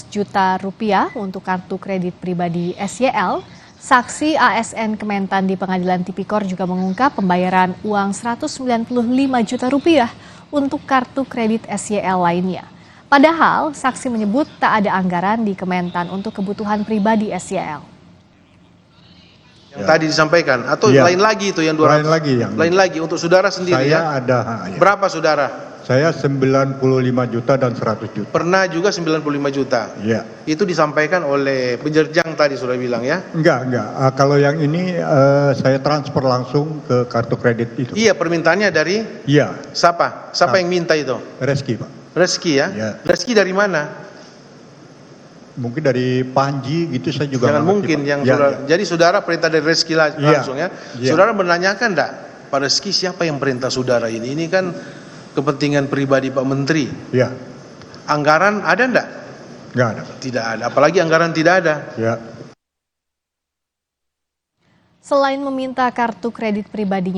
juta rupiah untuk kartu kredit pribadi SYL, saksi ASN Kementan di Pengadilan Tipikor juga mengungkap pembayaran uang 195 juta rupiah untuk kartu kredit SYL lainnya. Padahal saksi menyebut tak ada anggaran di Kementan untuk kebutuhan pribadi SYL. Yang tadi disampaikan atau lain lagi itu yang 200? Lain lagi untuk saudara sendiri saya ya? Ada. Berapa saudara? Saya 95 juta dan 100 juta. Pernah juga 95 juta? Iya. Itu disampaikan oleh penjerjang tadi sudah bilang ya? Enggak. Kalau yang ini saya transfer langsung ke kartu kredit itu. Iya, permintaannya dari? Iya. Siapa yang minta itu? Reski, Pak. Reski ya? Iya. Reski dari mana? Mungkin dari Panji gitu, saya juga Jangan mungkin yang saudara. Jadi saudara perintah dari Reski langsung ya? Saudara menanyakan enggak Pak Reski siapa yang perintah saudara ini? Ini kan kepentingan pribadi Pak Menteri. Iya. Anggaran ada enggak? Enggak ada. Tidak ada, apalagi anggaran tidak ada. Ya. Selain meminta kartu kredit pribadinya